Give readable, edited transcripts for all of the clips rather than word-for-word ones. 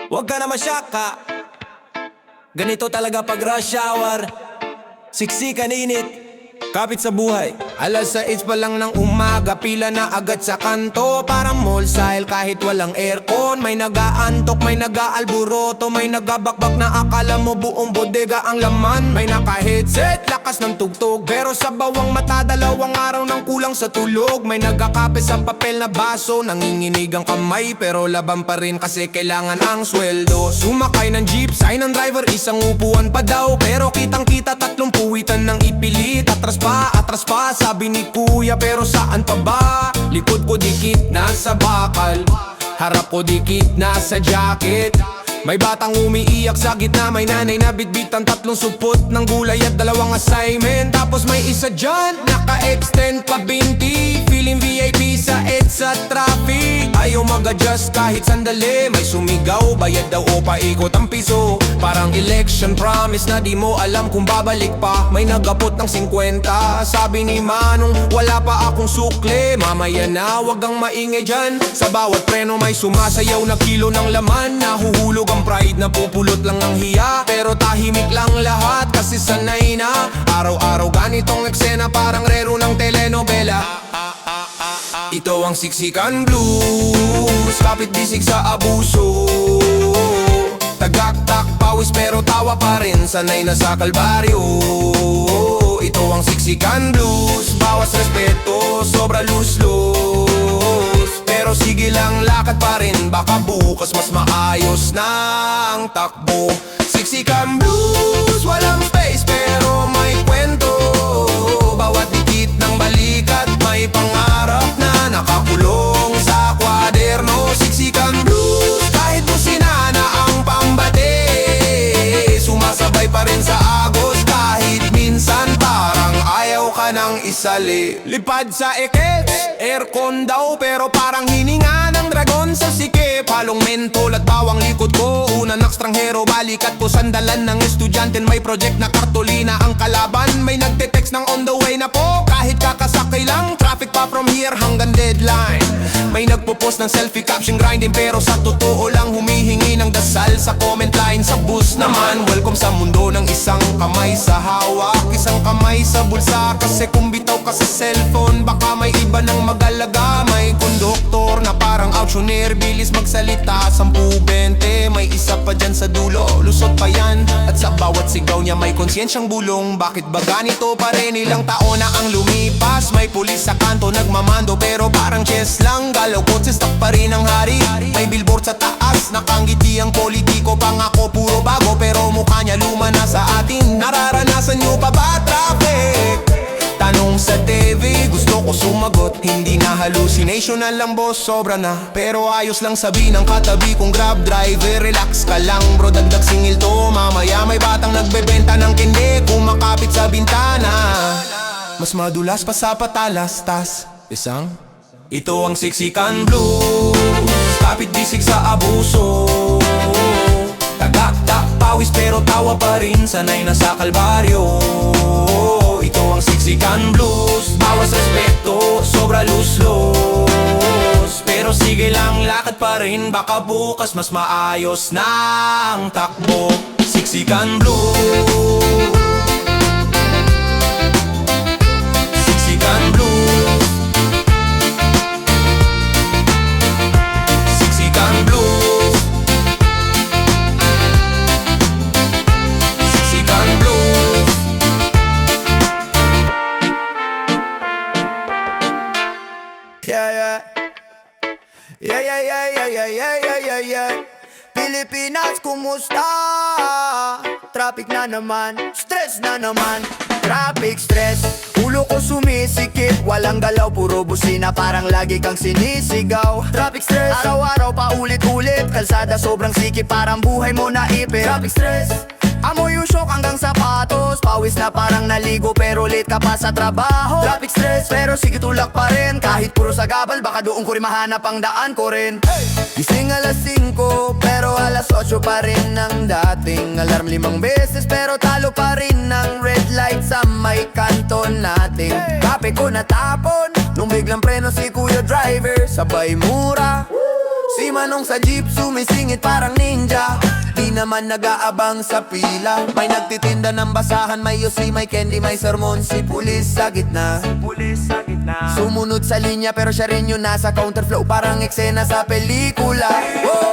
Huwag ka na masyaka. Ganito talaga pag rush hour. Siksikan init, kapit sa buhay. Alas 6 pa lang ng umaga, pila na agad sa kanto. Parang mall style kahit walang aircon. May nag-aantok, may nag-aalburoto, may nagabakbak na akala mo buong bodega ang laman. May naka-headset, lakas ng tugtog, pero sa bawang mata dalawang araw nang kulang sa tulog. May nagkakape sa papel na baso, nanginginig ang kamay, pero laban pa rin kasi kailangan ang sweldo. Sumakay ng jeep, sign ng driver, isang upuan pa daw, pero kitang kita tatlong puwitan ng ipilit. Atras pa, sabi ni kuya, pero saan pa ba? Likod ko dikit, nasa bakal. Harap ko dikit, nasa jacket. May batang umiiyak sa gitna, may nanay na bitbitan tatlong supot ng gulay at dalawang assignment. Tapos may isa dyan, naka-extend pa binti, feeling VIP sa EDSA traffic. Ayaw mag-adjust kahit sandali, may sumigaw, bayad daw o paikot ang piso. Parang election promise na di mo alam kung babalik pa. May nagapot ng 50, sabi ni Manong wala pa akong sukle. Mamaya na, wag ang maingay dyan. Sa bawat preno may sumasayaw na kilo ng laman. Nahuhulog ang pride, na pupulot lang ang hiya, pero tahimik lang lahat kasi sanay na. Araw-araw ganitong eksena, parang rero ng telenovela. Ito ang siksikan blues, kapit bisig sa abuso. Tagaktak pawis pero tawa pa rin, sanay na sa kalbaryo. Ito ang siksikan blues, bawas respeto, sobra lus-lus. Pero sige lang, lakad pa rin, baka bukas mas maayos na ang takbo. Siksikan blues, walang space pero may kwento. Bawat dikit ng balikat may pangarap na nakakulong sa kwaderno. Siksikan blues, kahit busina na ang pambate, sumasabay pa rin sa agos kahit minsan parang ayaw ka nang isali. Lipad sa ekets, aircon daw pero parang hininga ng dragon sa sikip. Halong mentol at bawang likod ko, una ng stranghero, balikat ko sandalan ng estudyante. May project na kartolina ang kalaban, may nagte-text ng on the way na po. Kahit kakasakay lang, traffic pa from here hanggang deadline. May nagpo-post ng selfie caption grinding, pero sa totoo lang humihingi ng dasal sa comment line. Sa bus naman, welcome sa mundo ng isang kamay sa hawak, isang kamay sa bulsa. Kasi kung bitaw ka sa cellphone, baka may iba ng mag-alaga. May konduktor na parang auctioneer, bilis magsalita, 10-20. May isa pa dyan sa dulo, lusot pa yan. At sa bawat sigaw niya may konsyensyang bulong. Bakit ba ganito pa rin? Ilang taon na ang lumipas, may pulis sa kanto nagmamando, pero parang chess lang. Galaw kotse, stock pa rin ang hari. May billboard sa taas, nakangiti ang politiko. Pangako puro bago, pero mukha niya luma na sa atin. Nararanasan niyo pa ba traffic? Tanong sa TV, gusto ko sumagot, hindi na hallucination na lang boss, sobra na. Pero ayos lang sabi ng katabi kong grab driver, relax ka lang bro, dagdag singil to. Mamaya may batang nagbebenta ng kinde, kumakapit sa bintana. Mas madulas pa sa patalastas, isang ito ang siksikan blues, kapit bisig sa abuso. Tagaktak pawis pero tawa pa rin, sanay na sa kalbaryo. Ito ang siksikan blues, bawas respeto, sobra lus-lus. Pero sige lang, lakad pa rin, baka bukas mas maayos na ang takbo. Siksikan blues, siksikan blues, siksikan blues, siksikan blues. Yeah. Pilipinas, kumusta? Traffic na naman, stress na naman. Traffic stress, ulo ko sumisikip, walang galaw, puro busina, parang lagi kang sinisigaw. Traffic stress, araw-araw pa ulit-ulit, kalsada sobrang sikip, parang buhay mo naipit. Traffic stress, amoy yung shock hanggang sapatos, pawis na parang naligo pero late ka pa sa trabaho. Traffic stress, pero sige tulak pa rin, kahit puro sagabal, baka doon ko rin mahanap ang daan ko rin. Gising alas 5, pero alas 8 pa rin ang dating alarm 5 beses, pero talo pa rin ang red light sa may kanto natin. Kape ko natapon, nung biglang preno si kuya driver, sabay mura. Si Si Manong sa jeep sumisingit parang ninja. Di naman nag-aabang sa pila. May nagtitinda ng basahan, may yosi, may candy, may sermon. Si pulis sa gitna, sumunod sa linya pero siya rin yung nasa counterflow. Parang eksena sa pelikula.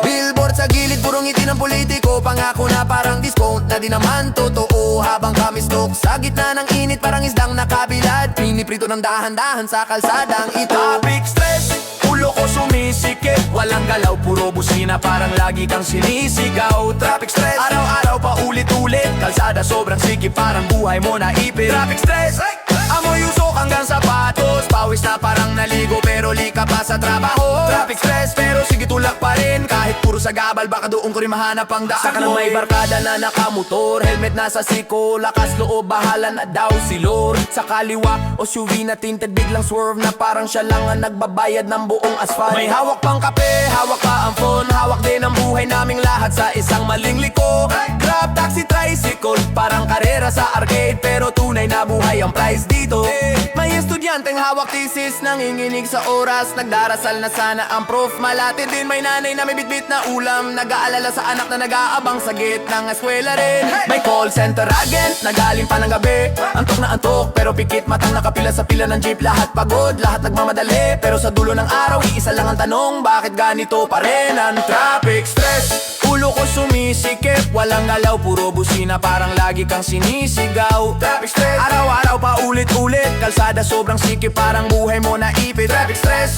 Billboard sa gilid, purong ngiti ng politiko. Pangako na parang discount na di naman totoo. Habang kami stok sa gitna ng init, parang isdang nakabilad. Piniprito ng dahan-dahan sa kalsadang ito. Traffic stress, ulo ko sumisikip. Walang galaw, puro busina, parang lagi kang sinisigaw. Traffic stress, araw-araw pa ulit-ulit. Kalsada sobrang sikip, parang buhay mo naipit. Traffic stress, amoy usok hanggang sapatos. Pawis na parang naligo pero lika pa sa trabaho. Traffic stress, pero sige tulak pa rin. Kahit puro sa gabal, baka doon ko rin mahanap ang daan. Saka ng may barkada na nakamotor, helmet nasa siko. Lakas loob, bahala na daw si Lord. Sa kaliwa, o SUV na tinted, biglang swerve na parang siya lang ang nagbabayad ng buong asphalt. May hawak pang kape, hawak pa ang phone. Hawak din ang buhay naming lahat sa isang maling liko. Grab, taxi, tricycle, parang karera sa arcade. Pero tunay na buhay ang price dito. May estudyanteng hawak thesis, nanginginig sa oras. Nagdarasal na sana ang prof malati din. May nanay na may bitbit na ulam, nag-aalala sa anak na nag-aabang sa ng eskwela rin. May call center agent, nagaling pa ng gabi. Antok na antok, pero pikit matang nakapila sa pila ng jeep. Lahat pagod, lahat nagmamadali. Pero sa dulo ng araw, iisa lang ang tanong, bakit ganito pa rin ang traffic stress? Ulo ko sumisikip, walang galaw, puro busina, parang lagi kang sinisigaw. Traffic stress, araw-araw pa ulit-ulit. Kalsada sobrang sikip, parang buhay mo naipit. Traffic stress,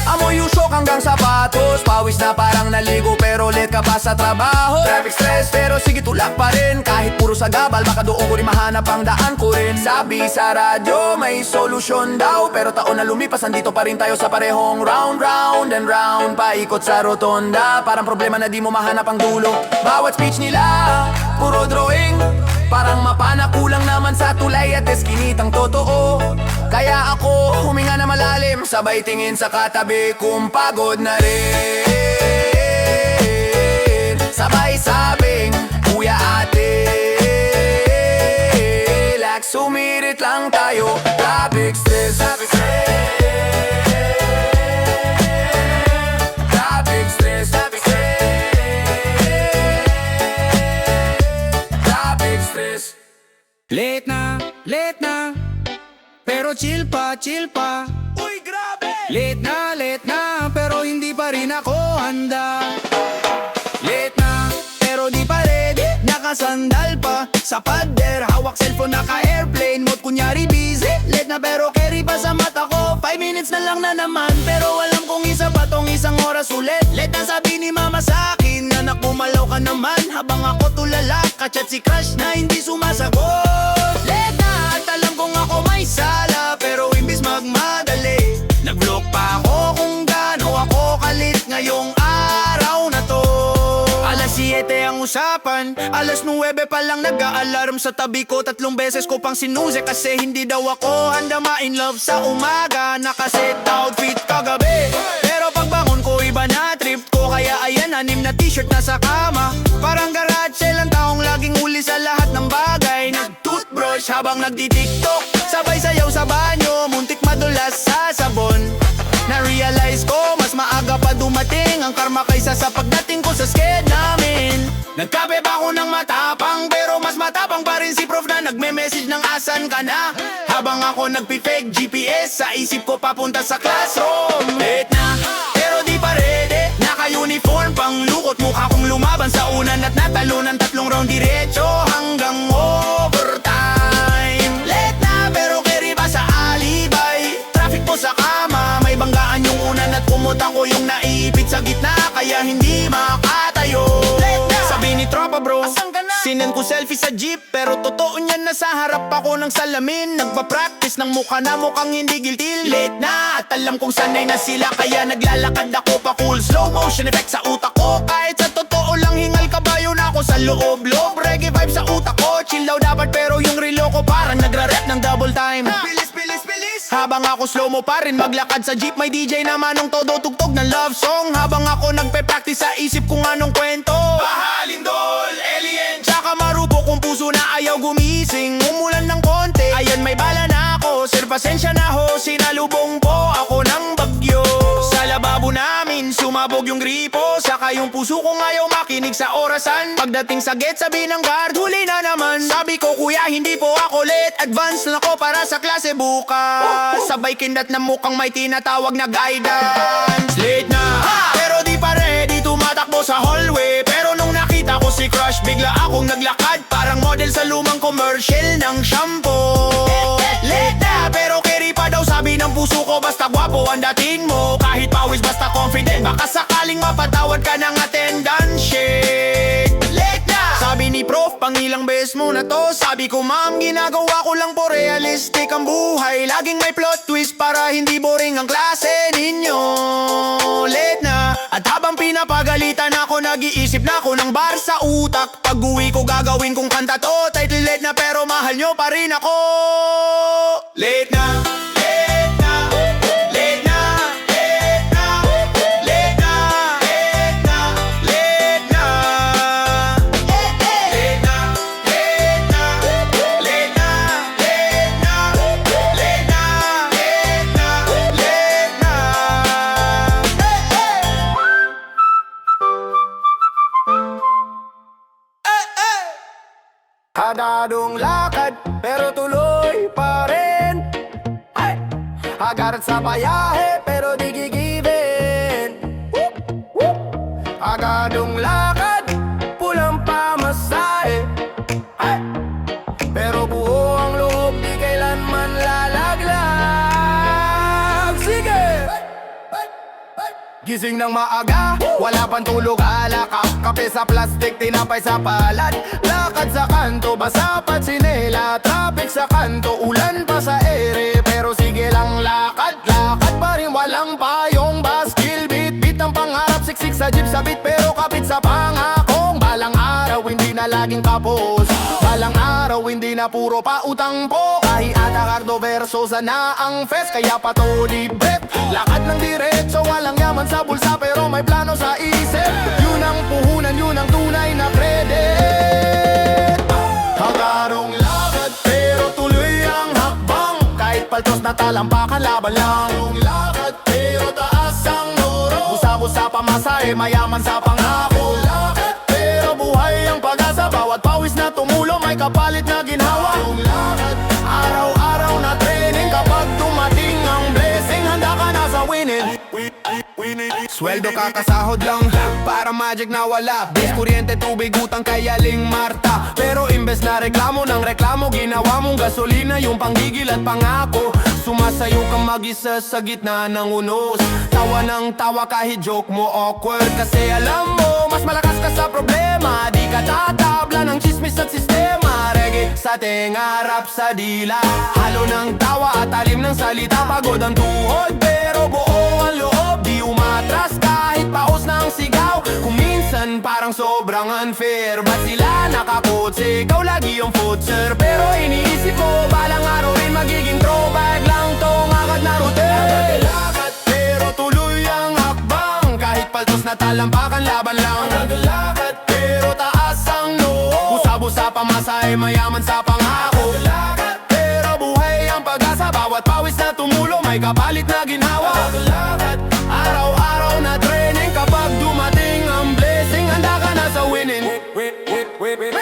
amoy usok hanggang sapatos. Pawis na parang naligo pero late ka pa sa trabaho. Traffic stress, pero sige tulak pa rin. Kahit puro sa gabal, baka doon ko rin mahanap ang daan ko rin. Sabi sa radyo, may solusyon daw. Pero taon na lumipas, andito pa rin tayo sa parehong round, round and round. Paikot sa rotonda, parang problema na di mo mahanap ang dulo. Bawat speech nila, puro drawing. Parang mapana, kulang naman sa tulay at eskinitang totoo. Kaya ako huminga na malalim, sabay tingin sa katabi kung pagod na rin. Sabay sabing, kuya ate, relax, sumirit lang tayo. Traffic stress, traffic stress. Traffic stress, traffic stress. Traffic stress. Late na, pero chill pa. Uy, grabe! Late na, pero hindi pa rin ako handa. Late na, pero di pa ready. Nakasandal pa sa pader, hawak cellphone, naka-airplane mode, kunyari busy. Late na pero carry pa sa mata ko. 5 minutes na lang na naman, pero alam kong isa pa tong isang oras ulit. Late na sabi ni mama sa akin, anak bumalaw ka naman. Habang ako tulala, kachat si crush na hindi sumasagot. Late na at alam kong ako may sala, pero imbis magmadali, nag-vlog pa ako kung gaano ako kalit ngayong araw na to. Alas 7 ang usapan, alas 9 pa lang nag-a-alarm sa tabi ko. 3 beses ko pang sinuze kasi hindi daw ako handa ma-in love sa umaga. Nakaset outfit kagabi, pero pagbangon ko iba na trip ko. Kaya ayan, 6 na t-shirt na sa kama. Parang garage sale ang taong laging huli sa lahat ng bagay. Nag-toothbrush habang nagdi-tiktok, sabay sayaw sa banyo, muntik madulas sa sabon. Na-realize ko, mas maaga pa dumating ang karma kaysa sa pagdating ko sa sked namin. Nagkape pa ako ng matapang, pero mas matapang pa rin si prof na nagme-message ng asan ka na. Habang ako nagpi-fake GPS, sa isip ko papunta sa classroom. Late na, pero di pa ready. Naka-uniform pang lukot, mukha kong lumaban sa unan at natalo ng 3 round diretso hanggang overtime. Late na, pero carry pa sa alibay. Traffic po sa kama, may banggaan yung unan at pumutan ko yung naipit sa gitna, kaya hindi makatayo. Sabi ni tropa bro, sinend ko selfie sa jeep, pero totoo niyan na sa harap ako ng salamin. Nagpa-practice ng mukha na mukhang hindi guilty. Late na at alam kong sanay na sila, kaya naglalakad ako pa cool. Slow motion effect sa utak ko, kahit sa totoo lang hingal kabayo na ako sa loob. Loob reggae vibe sa utak ko, chill daw dapat pero yung relo ko parang nagra-rep ng double time. Bilis. Habang ako slow mo pa rin maglakad sa jeep, may DJ naman ng todo tugtog ng love song. Habang ako nagpe-practice sa isip kung anong kwento, Pahalindol, alien. tsaka marupo kung puso na ayaw gumising. Umulan ng konti, ayan may bala na ako. Sir pasensya na ho, sinalubong po ako ng bagyo. Sa lababo namin, sumabog yung gripo. Saka yung puso kong ayaw makinig sa orasan. Pagdating sa gate, sabi ng guard, huli na naman. Sabi ko, kuya, hindi po ako late. Advance na ako para sa klase bukas. Sabay kindat na mukhang may tinatawag na guidance. Late na, pero di pa ready. Tumatakbo sa hallway. Pero nung nakita ko si Crush, bigla akong naglakad. Parang model sa lumang commercial ng shampoo. Late na, pero carry pa daw sabi ng puso ko. Basta gwapo ang dating mo. Kahit pawis basta confident. Baka sakaling mapatawad ka ng attendance sheet. Late na, sabi ni prof, pang ilang beses mo na to. Sabi ko ma'am, ginagawa ko lang po realistic ang buhay. Laging may plot twist para hindi boring ang klase ninyo. Late na, at habang pinapagalitan ako, nag-iisip na ako ng bar sa utak. Pag uwi ko gagawin kong kanta to. Title late na pero mahal nyo pa rin ako. Late na, late na, late na, late na, late na, late na, late na, late na, late na, late na, late na, late na, late na, Hagadong lakad, pero tuloy pa rin. Ay! Hagarat sa bayahe, pero di gigibin. Hagadong lakad, pulang pamasahe. Ay! Pero buo ang loob, di kailanman lalaglag. Sige! Gising ng maaga, wala pang tulog, alakap. Kape sa plastic, tinapay sa palad. Lakad sa kanto, basa pa't sinela. Traffic sa kanto, ulan pa sa ere. Pero sige lang lakad, lakad pa rin walang payong baskil. Bit ang pangarap, siksik sa jeep sa beat. Pero kapit sa pangakong balang araw, hindi na laging kapos. Balang araw, hindi na puro pa utang po. Kahit Atacardo verso sana ang fest, kaya patuloy bet. Lakad ng diretso, walang yaman sa bulsa, pero may plano sa isip. Yun ang puhunan, yun ang tunay na credit. Hagarong lakad, pero tuloy ang hakbang. Kahit paltos na talampakan, laban lang. Hagarong lakad, pero taas ang nuro. Busa-busa pamasahe, mayaman sa pangako. Lakad, pero buhay ang pag-asa. Bawat pawis na tumulo, may kapalit na ginhawa. Hagarong lakad, araw-araw na training. Kapag dumating ang blessing, handa ka na sa winning. Sweldo kakasahod lang, para magic na wala. Bis, kuryente, tubig, utang kay Aling Marta. Pero imbes na reklamo ng reklamo, ginawa mong gasolina yung panggigil at pangako. Sumasayo kang mag-isa sa gitna ng unos. Tawa ng tawa kahit joke mo awkward. Kasi alam mo, mas malakas ka sa problema. Di ka tatabla ng chismis at sistema. Reggae sa tenga, rap sa dila. Halo ng tawa at talim ng salita. Pagod ang tuhod pero buo ang loob. Di umatras kahit paos na ang sigaw. Kung minsan parang sobrang unfair. Ba't sila nakakotse? Ikaw lagi yung footer. Pero iniisip ko, balang araw rin magiging throwback lang tong akad na routine. Lakad, pero tuloy ang hakbang. Kahit paltos na talampakan, laban lang. Lakad, pero taas ang noo. Busa-busa pamasahe, mayaman sa pangako. Lakad, pero buhay ang pag-asa. Bawat pawis na tumulo, may kapalit na ginhawa. Lakad, araw-araw na training. Kapag dumating ang blessing, handa ka na sa winning.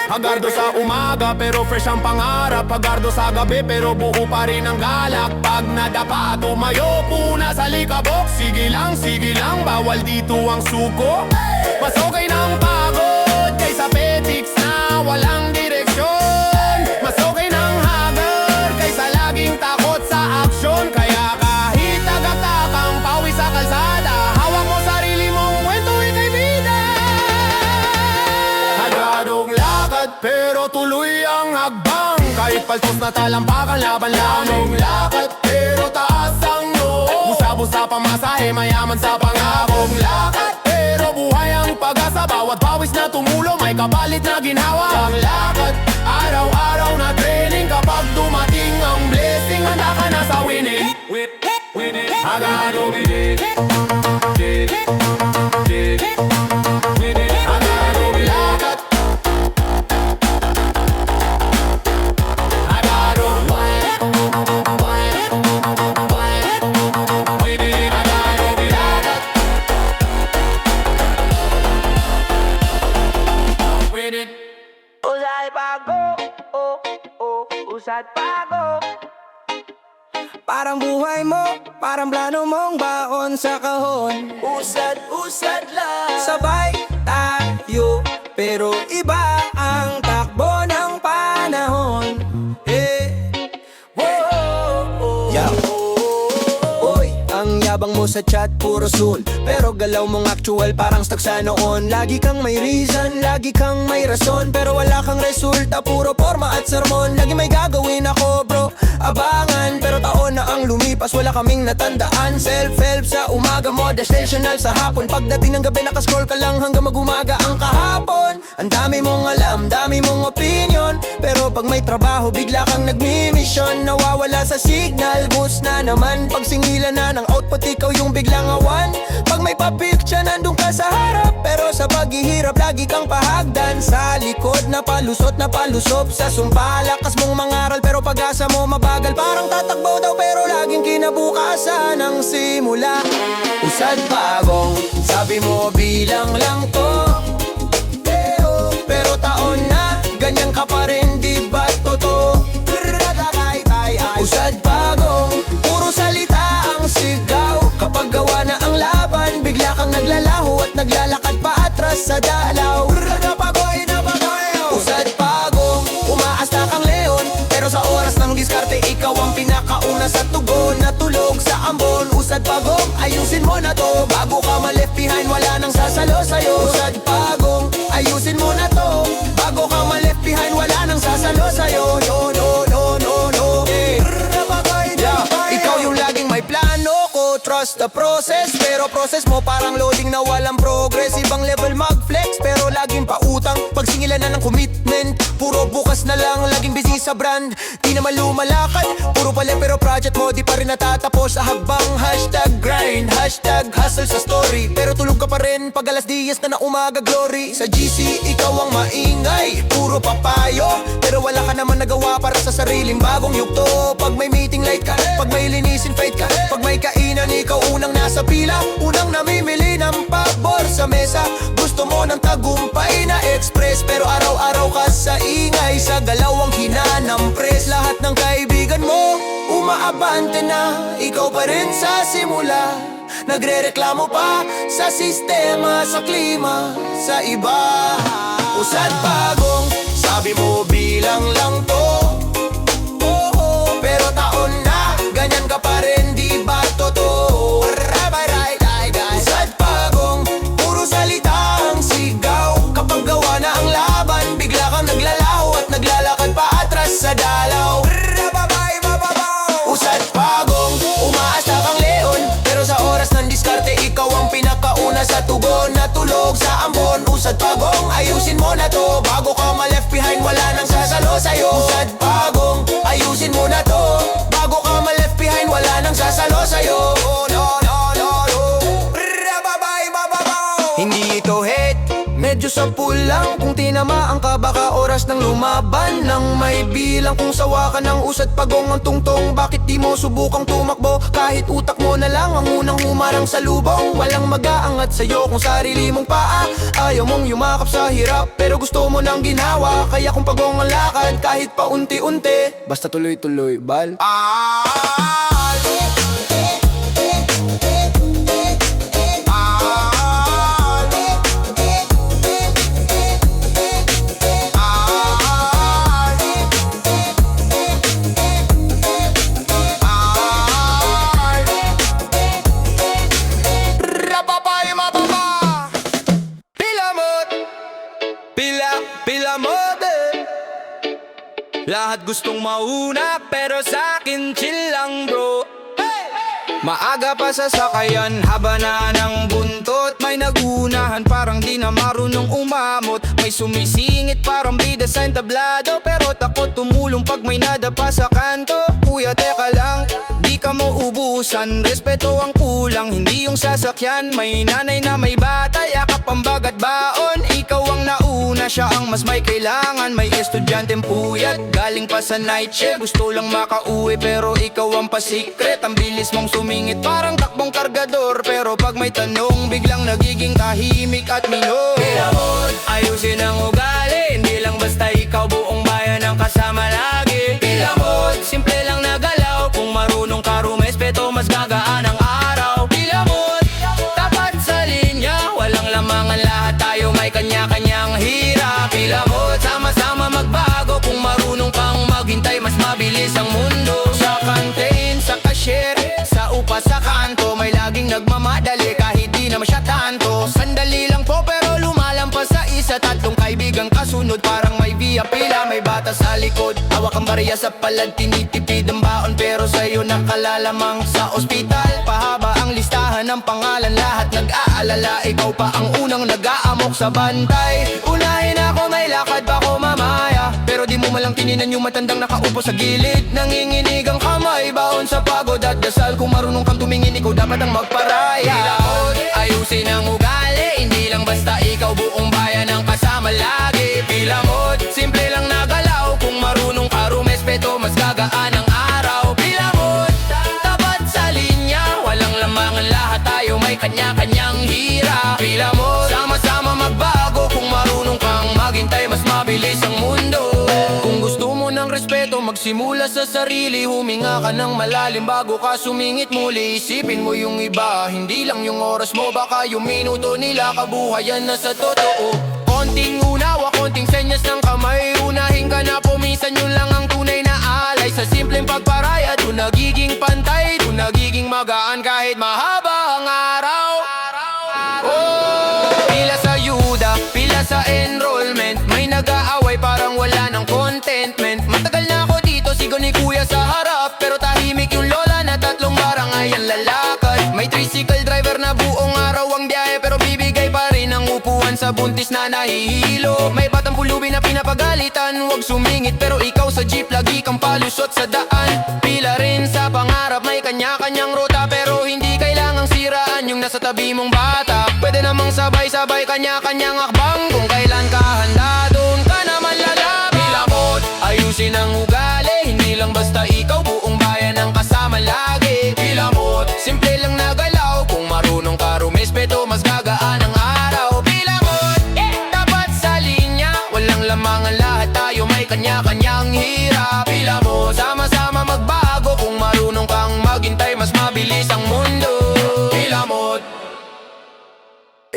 Hagardo sa umaga pero fresh ang pangarap. Hagardo sa gabi pero buo pa rin ang galak. Pag nadapa, tumayo puna sa likabok. Sige lang, bawal dito ang suko. Mas okay ng pagod kaysa petiks na walang direksyon. Mas okay ng hagar kaysa laging takot sa aksyon. Kaya kahit tagatakang pawis sa kalsada, hawak mo sarili mong kwento, ika'y bida. Hagadong lakad pero tuloy ang hagbang. Kahit paltos na talampakan, laban lang. Hagadong lakad pero taas ang noo. Busa-busa pamasahe, mayaman sa pangakong lakad. Pero buhay ang pag-asa. Bawat pawis na tumulo, may kapalit na ginhawa. Ang lakad, araw-araw na training. Kapag dumating ang blessing, handa ka na sa winning. Hagadong lakad, hagadong usad pagong. Parang buhay mo, parang plano mong baon sa kahon. Usad lang, sabay tayo, pero iba ang takbo ng panahon. Yeah. Oy, ang yabang mo sa chat, puro soul, pero galaw mong actual parang stuck sa noon. Lagi kang may reason, lagi kang may rason, pero wala kang resulta, puro forma at sermon. Lagi may gagawin ako bro, abangan, pero taon na ang lumipas, wala kaming natandaan. Self-help sa umaga, motivational sa hapon. Pagdating ng gabi, nakascroll ka lang hanggang mag-umaga ang kahapon. Ang dami mong alam, dami mong opinion, pero pag may trabaho, bigla kang nagmi-mission. Nawawala sa signal, boost na naman. Pag singilan na ng output, ikaw yung biglang awan. Pag may pa-picture, nandun ka sa harap, pero sa paghihirap, lagi kang pahagdan. Sa likod, na palusot sa sumpa. Lakas mong mangaral, pero pag-asa mo mabagal. Parang tatakbo daw, pero laging kinabukasan ang simula. Usad pagong, sabi mo bilang lang to, pero taon na, ganyan ka pa rin, di ba totoo? Usad pagong, puro salita ang sigaw. Kapag gawa na ang laban, bigla kang naglalaho at naglalakad pa atras sa dalaw. Usad pagong, umaasta kang leon, pero sa oras ng diskarte, ikaw ang pinakauna sa tugon. Natulog sa ambon, usad pagong, ayusin mo na to, bago ka ma-left behind, wala nang sasalo sa'yo. Usad pagong, ayusin mo na to, bago ka ma-left behind, wala nang sasalo sa'yo. No, yeah. Ikaw yung laging may plano ko, trust the process, pero process mo parang loading na walang progress. Ibang level mag-flex, pero laging pautang. Pagsingilan na ng commitment, puro bukas na lang, laging busy sa brand. Di naman lumalakad, puro pala pero project mo di pa rin natatapos. Sa hagbang hashtag grind, hashtag hustle sa story, pero tulog ka pa rin pag alas 10 na umaga glory. Sa GC, ikaw ang maingay, puro papayo, pero wala ka naman nagawa para sa sariling bagong yugto. Pag may meeting late ka, pag may linisin fight ka, pag may kainan, ikaw unang nasa pila, unang namimili ng pabor sa mesa. Gusto mo ng tagumpay na express, pero araw-araw ka sa ingay, sa galawang hinanang press. Lahat ng kaibigan mo, umaabante na, ikaw pa rin sa simula. Nagre-reklamo pa sa sistema, sa klima, sa iba. Usad pagong, sabi mo bilang lang to, pero taon na, ganyan ka pa rin, di ba totoo? Usad pagong, puro salita ang sigaw. Kapag gawa na ang laban, bigla kang naglalaho at naglalakad pa atras sa dalaw. Usad pagong, umaasta kang leon, pero sa oras ng diskarte, ikaw ang pinakauna sa tugon. Natulog sa ambon, usad pagong, ayusin mo na to, bago ka ma-left behind, wala nang sasalo sa'yo. Usad pagong, ayusin mo na to, bago ka ma-left behind, wala nang sasalo sa'yo. Hindi ito hate, medyo sa pulang. Kung tinamaan ka, baka oras ng lumaban ng may bilang. Kung sawa ka ng usad pagong ang tungtong, bakit di mo subukang tumakbo? Kahit utak mo na lang ang unang humarang sa lubong. Walang mag-aangat sa'yo kung sarili mong paa. Ayaw mong yumakap sa hirap, pero gusto mo nang ginawa. Kaya kung pagong ang lakad, kahit pa unti-unti, basta tuloy-tuloy, bal. Pila mo din, lahat gustong mauna, pero sa'kin chill lang bro. Maaga pa sa sakayan, haba na ng buntot. May nagunahan, parang di na marunong umamot. May sumisingit, parang bida sa entablado, pero takot tumulong pag may nadapa sa kanto. Kuya teka lang, di ka mo ubusan, respeto ang kulang, hindi yung sasakyan. May nanay na may bata, yakap ang bagat baon. Ikaw ang nauna, siya ang mas may kailangan. May estudyanteng puyat, galing pa sa night shift, gusto lang makauwi, pero ikaw ang pasikret. Ang bilis mong sumingit, parang takbong kargador, pero pag may tanong, biglang nagiging tahimik at minor. Pilamon, ayusin ang ugali, hindi lang basta ikaw, buong bayan ang kasama lagi. Pilamon, nagmamadali kahit di naman siya tanto. Sandali lang po pero lumalampas sa isa. Tatlong kaibigang kasunod parang may via pila. May bata sa likod, hawak ang barya sa palad. Tinitipid ang baon pero sa'yo nakalalamang sa ospital. Pahaba ang listahan ng pangalan, lahat nag-aalala. Ikaw pa ang unang nag-aamok sa bantay. Unahin ako, may lakad pa ko mamaya. Pero di mo malang tininan yung matandang nakaupo sa gilid. Nanginginig ang kamay, baon sa pagod at dasal. Kung marunong kang tumingin, ikaw dapat ang magparaya. Pilakod, ayusin ang ugali. Hindi lang basta ikaw, buong bayan ang kasama lagi. Pilamod, simple lang na galaw. Kung marunong ka rumespeto, mas gagaan ang araw. Pilamod, tapat sa linya. Walang lamangan, lahat tayo may kanya-kanyang hirap. Pilamod, sama-sama magbago. Kung marunong kang maghintay, mas mabilis ang mundo. Kung gusto mo ng respeto, magsimula sa sarili. Huminga ka ng malalim bago ka sumingit muli. Isipin mo yung iba, hindi lang yung oras mo. Baka yung minuto nila, kabuhayan na sa totoo. Konting unawa, konting senyas ng kamay. Unahin ka na po, minsan yun lang ang tunay na alay. Sa simpleng pagparaya, doon nagiging pantay. Doon nagiging magaan kahit mahaba ang araw. Oh, pila sa yuda, pila sa enrollment. May nag-aaway parang wala ng contentment. Matagal na ako dito, sigaw ni kuya sa harap. Pero tahimik yung lola na tatlong barangay ang lalakad. May tricycle driver na buong araw ang biyahe, pero bibigay pa rin ang upuan sa buntis na nahihilo. May batang pulubi na pinapagalitan, huwag sumingit. Pero ikaw sa jeep, lagi kang palusot sa daan. Pila rin sa pangarap, may kanya-kanyang ruta. Pero hindi kailangang siraan yung nasa tabi mong bata. Pwede namang sabay-sabay, kanya-kanyang akbang. Kung kailan ka handa, doon ka naman lalabang. Pilamod, ayusin ang ugali. Hindi lang basta ikaw, buong bayan ang kasama lagi. Pilamod, simple lang na galaw. Kung marunong ka rumespeto, mas gagaan ang araw. Pilamod, tapat sa linya. Walang lamangan, lahat tayo may kanya-kanyang hirap. Pilamod, sama-sama magbago. Kung marunong kang maghintay, mas mabilis ang mundo. Pilamod.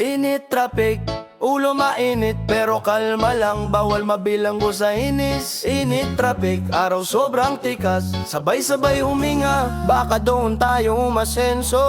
Init traffic, ulo mainit pero kalma lang. Bawal mabilanggo sa inis. Init traffic, araw sobrang tikas. Sabay-sabay huminga, baka doon tayo umasenso.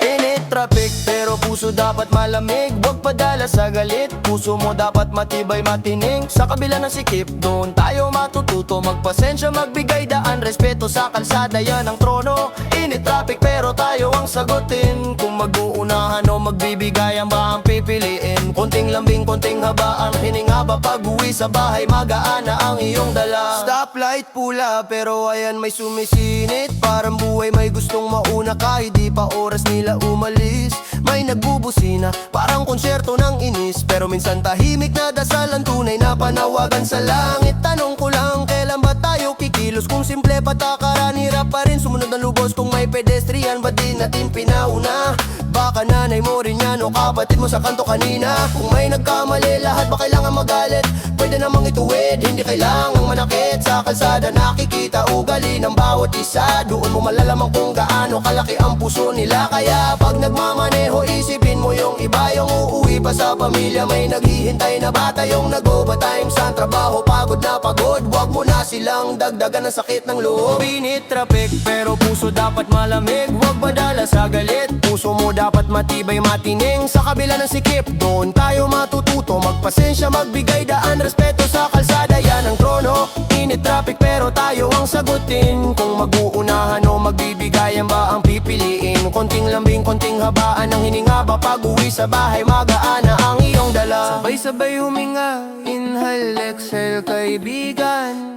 Init traffic, pero puso dapat malamig. Huwag padala sa galit, puso mo dapat matibay matining. Sa kabila ng sikip, doon tayo matututo. Magpasensya, magbigay daan, respeto sa kalsada, yan ang trono. Init traffic pero tayo ang sagutin. Kung mag-uunahan o magbibigayan ba ang pipiliin? Konting lambing, konting haba ang hininga ba? Pag-uwi sa bahay, magaan na ang iyong dala. Stoplight pula pero ayan may sumisinit. Parang buhay may gustong mauna kahit di pa oras nila umalis. May nagbubusina, parang konsyerto ng inis. Pero minsan tahimik na dasal ang tunay na panawagan sa langit. Tanong ko lang, kailan ba tayo kikilos? Kung simple patakaran, hirap pa rin sumunod ang lubos. Kung may pedestrian, ba't di natin pinauna? Baka nanay mo rin yan o kapatid mo sa kanto kanina. Kung may nagkamali, lahat ba kailangan magalit? Pwede namang ituwid, hindi kailangang manakit. Sa kalsada nakikita ugali ng bawat isa. Doon mo malalaman kung gaano kalaki ang puso nila. Kaya pag nagmamaneho, isipin mo yung iba. Yung uuwi pa sa pamilya, may naghihintay na bata. Yung nag-overtime sa trabaho, pagod na pagod. Huwag mo na silang dagdagan ng sakit ng loob. Binit traffic, pero puso dapat malamig. Huwag padala sa galit, puso mo dapat matibay matining. Sa kabila ng sikip, doon tayo matututo. Magpasensya, magbigay daan, respeto sa kalsada, yan ang trono. Init traffic pero tayo ang sagutin. Kung mag-uunahan o magbibigayan ba ang pipiliin? Konting lambing, konting habaan ang hininga ba? Pag-uwi sa bahay, magaan na ang iyong dala. Sabay-sabay huminga, inhale, exhale, kaibigan.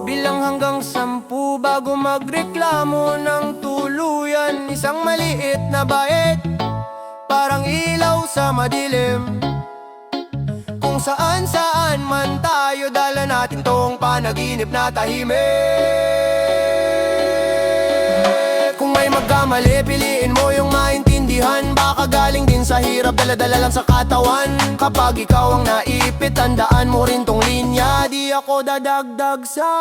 Bilang hanggang 10 bago magreklamo ng tuluyan. Isang maliit na bait, parang ilaw sa madilim. Kung saan-saan man tayo, dala natin tong panaginip na tahimik. Kung may magkamali, piliin mo yung maintindihan. Baka galing din sa hirap, dala-dala lang sa katawan. Kapag ikaw ang naipit, tandaan mo rin tong linya. Di ako dadagdag sa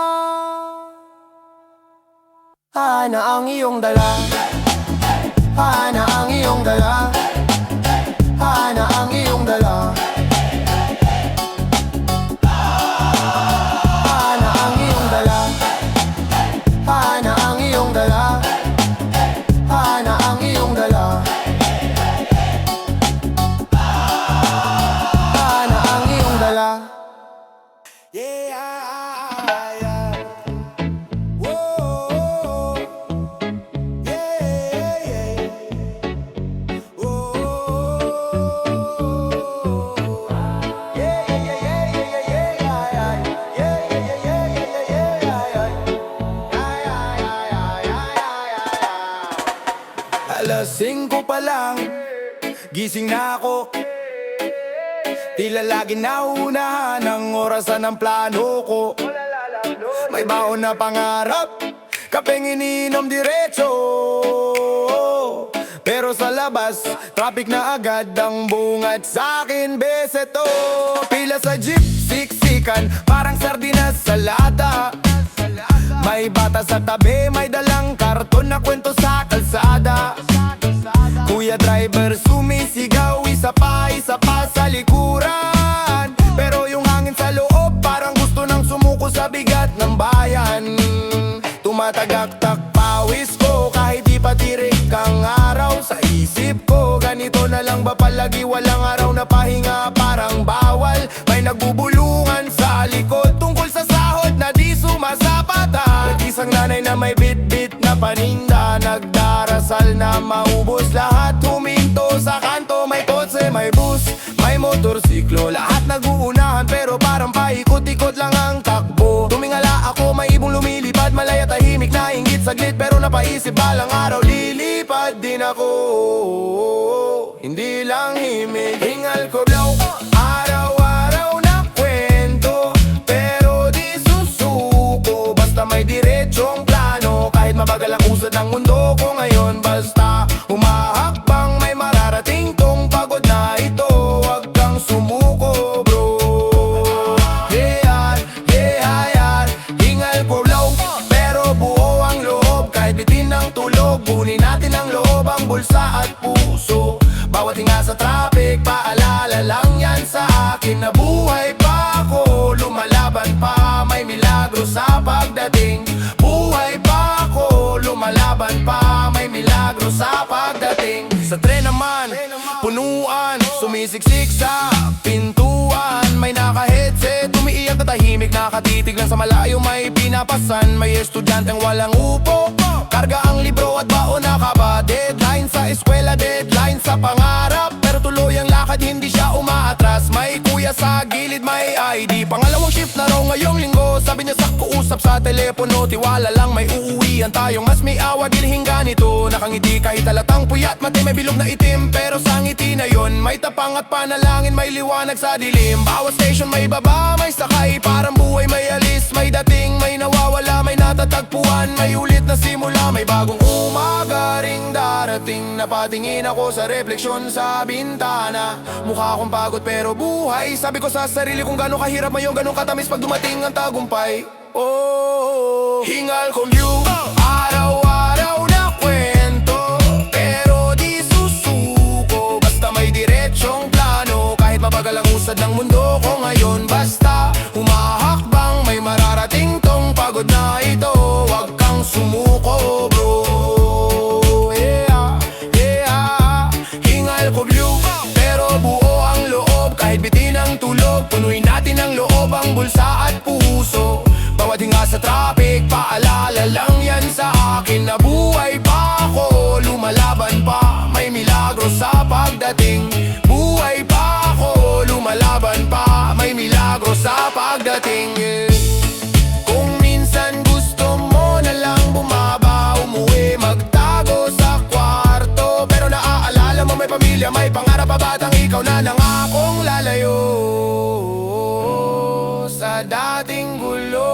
hana ang iyong dala. Hana ang iyong dala. Hana ang iyong dala. Hana ang iyong dala. Hana ang iyong dala. pa lang, gising na ako. Tila lagi nauunahan ang orasan ng plano ko. May baon na pangarap, kapeng iniinom diretso. Pero sa labas, traffic na agad ang bungad sa'kin, beseto. Pila sa jeep, siksikan, parang sardinas sa lata. May bata sa tabi, may dalang karton na kwento sa kalsada. Kuya driver sumisigaw, isa pa sa likuran. Pero yung hangin sa loob, parang gusto nang sumuko sa bigat ng bayan. Tumatagaktak pawis ko, kahit di pa tirik ang araw. Sa isip ko, ganito na lang ba palagi? Walang araw na pahinga, parang bawal. May nagbubulungan sa likod tungkol sa sahod na di sumasapatan. Isang nanay na may bit-bit na paninda, nagdarasal na maubos lahat. Huminto sa kanto, may kotse, may bus, may motorsiklo. Lahat nag-uunahan pero parang paikot-ikot lang ang takbo. Tumingala ako, may ibong lumilipad, malaya tahimik na inggit saglit. Pero napaisip balang araw, lilipad din ako. Hindi lang himig, hingal ko blow. Araw-araw na kwento, pero di susuko. Basta may diretsong plano, kahit mabagal ang usad ng mundo ko ngayon. Basta humahakbang, may mararating tong pagod na ito. Huwag kang sumuko bro. Yeah, yeah, yeah. Hingal ko blow, pero buo ang loob. Kahit bitin ng tulog, bunin natin ang loob, ang bulsa at puso. Bawat hinga sa traffic, paalala lang yan sa akin na buhay pa ako, lumalaban pa, may milagro sa pagdating. Buhay pa ako, lumalaban pa, may milagro sa pagdating. Sa tren naman, punuan, sumisiksik sa pintuan. May naka-headset, umiiyak na tahimik, nakatitig lang sa malayo, may pinapasan. May estudyanteng walang upo, karga ang libro at baon na kaba. Deadline sa eskwela, deadline sa pangarap, pero tuloy ang lakad, hindi siya umaatras. May kuya sa gilid, may ID, pangalawang shift na raw ngayong linggo. Sabi niya sa kuusap sa telepono, tiwala lang may uuwian tayong mas may awa, gilhing ganito. Nakangiti kahit halatang puyat, mati may bilog na itim, pero sa ngiti na yon may tapang at panalangin, may liwanag sa dilim. Bawat station may baba, may sakay, parang buhay may alis. May dating, may nawawala, may natatagpuan, may ulit na simula, may bagong umaga ring darating. Napatingin ako sa refleksyon sa bintana, mukha akong pagod pero buhay. Sabi ko sa sarili kung gano'ng kahirap ngayon, gano'ng katamis pag dumating ang tagumpay. Oh, hingal kong view, araw-araw na kwento, pero di susuko. Basta may diretsong plano, kahit mabagal ang usad ng mundo ko ngayon. Basta humahakbang, may mararating tong pagod na ito. Huwag kang sumuko bro. Yeah, yeah. Hingal ko blue, pero buo ang loob. Kahit bitin ang tulog, punuin natin ang loob, ang bulsa at puso. Bawat hinga sa traffic, paalala lang yan sa akin na buhay pa ako, lumalaban pa, may milagro sa pagdating. Buhay pa ako, lumalaban pa, may milagro sa pagdating. Kung minsan gusto mo na lang bumaba, umuwi, magtago sa kwarto, pero naaalala mo may pamilya, may pangarap pa, batang ikaw na nangakong lalayo sa dating gulo.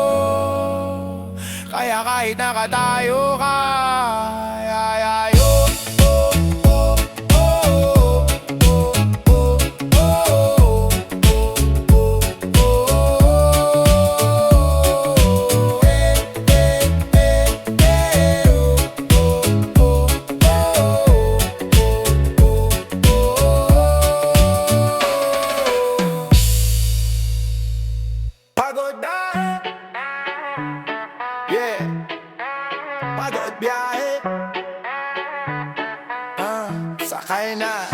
Kaya kahit nakatayo ka, pagod na. Yeah, pagod biyahe. Sakay na.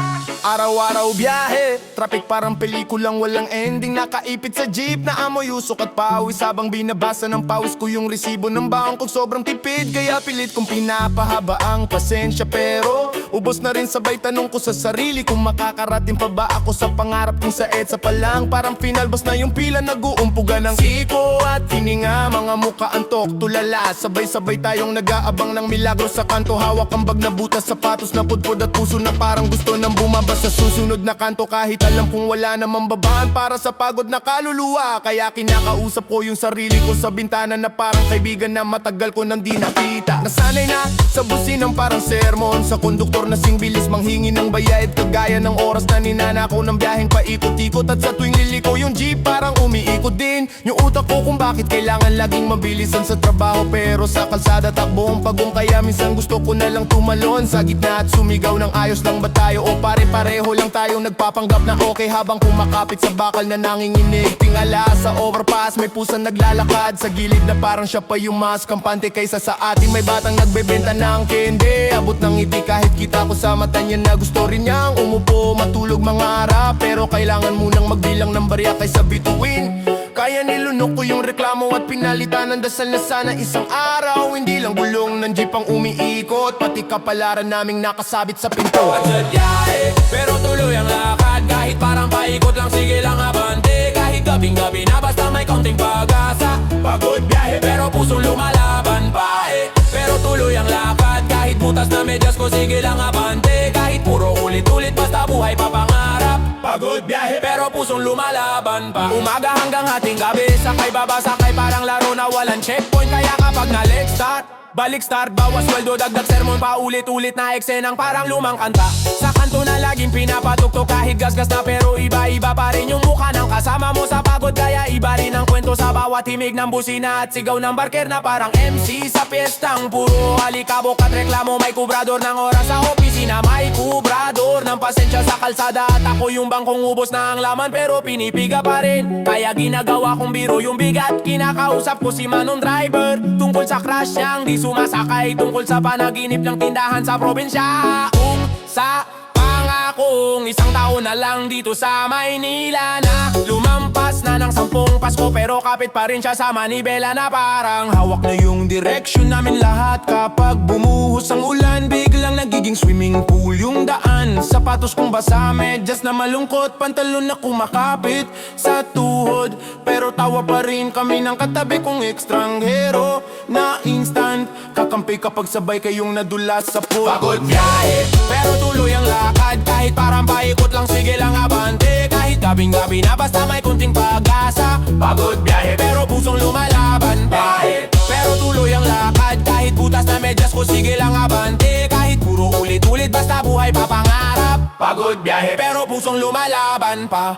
Araw-araw biyahe, traffic parang pelikulang walang ending. Nakaipit sa jeep na amoy usok at pawis, habang binabasa ng pawis ko yung resibo ng bangko. Sobrang tipid kaya pilit kong pinapahaba ang pasensya, pero Ubos na rin sabay tanong ko sa sarili kung makakarating pa ba ako sa pangarap kong sa EDSA pa lang. Parang final boss na yung pila, nag-uumpuga ng siko at hininga. Mga muka antok, tulala, sabay-sabay tayong nag-aabang ng milagro sa kanto. Hawak ang bag na butas, sapatos na pudpud at puso na parang gusto nang bumaba sa susunod na kanto. Kahit alam kong wala namang babaan para sa pagod na kaluluwa. Kaya kinakausap ko yung sarili ko sa bintana na parang kaibigan na matagal ko nang di nakita. Nasanay na sa businang parang sermon, sa konduktor na sing bilis manghingi ng bayad. Kagaya ng oras na ninanakaw ng biyaheng paikot-ikot. At sa tuwing liliko yung jeep parang umiikot din yung utak ko kung bakit kailangan laging mabilisan sa trabaho. Pero sa kalsada takbo ang pagong, kaya minsan gusto ko na lang tumalon sa gitna at sumigaw ng ayos lang ba tayo o pare-pareho lang tayong nagpapanggap na okay habang kumakapit sa bakal na nanginginig. Tingala sa overpass, may pusang naglalakad sa gilid na parang siya pa yung mas kampante kaysa sa ating may batang nagbebenta ng candy. Abot ng ngiti kahit kita ko sa mata niya na gusto rin niyang umupo, matulog, mangarap. Pero kailangan munang magbilang ng barya kaysa bituin. Kaya nilunok ko yung reklamo at pinalitan ng dasal na sana isang araw hindi lang gulong ng jeep ang umiikot, pati kapalaran naming nakasabit sa pinto. At sadyae, pero tuloy ang lakad. Kahit parang paikot lang, sige lang abante. Kahit gabing-gabi na basta may kaunting pag-asa. Pagod biyahe, pero pusong lumalaban pa Pero tuloy ang lakad. Kahit butas na medyas ko, sige lang abante. Kahit puro ulit-ulit, basta buhay pa pangarap. Pagod biyahe, pero pusong lumalaban pa. Umaga hanggang hating gabi, sakay baba, sakay parang laro na walang checkpoint. Kaya kapag na-leg start, balik start, bawas sweldo, dagdag sermon, paulit-ulit na eksenang parang lumang kanta. Sa kanto na laging pinapatuktok kahit gasgas na, pero iba-iba pa rin yung mukha ng kasama mo sa pagod. Kaya iba rin ang kwento sa bawat himig ng busina at sigaw ng barker na parang MC sa piyestang puro alikabok at reklamo. May kubrador ng oras sa opisina, may kubrador ng pasensya sa kalsada. At ako yung bangkong ubos na ang laman pero pinipiga pa rin. Kaya ginagawa kong biro yung bigat. Kinakausap ko si Manong driver tungkol sa crash niyang di sumasakay, tungkol sa panaginip ng tindahan sa probinsya. Kung sa pangakong isang taon na lang dito sa Maynila na lumampas na ng 10 Pasko, pero kapit pa rin siya sa manibela na parang hawak na yung direction namin lahat. Kapag bumuhos ang ulan, biglang nagiging swimming pool yung daan. Sapatos kong basa, medyas na malungkot, pantalon na kumakapit sa tuhod. Pero tawa pa rin kami ng katabi kong ekstranghero na instant kakampi kapag sabay kayong nadulas sa pool. Pagod biyahe, pero tuloy ang lakad. Kahit parang paikot lang, sige lang abante. Kahit gabing-gabi na basta may kunting pag-asa. Pagod biyahe, pero pusong lumalaban pa Pero tuloy ang lakad. Kahit butas na medyas ko, sige lang abante. Kahit puro ulit-ulit, basta buhay pa pangarap. Pagod biyahe, pero pusong lumalaban pa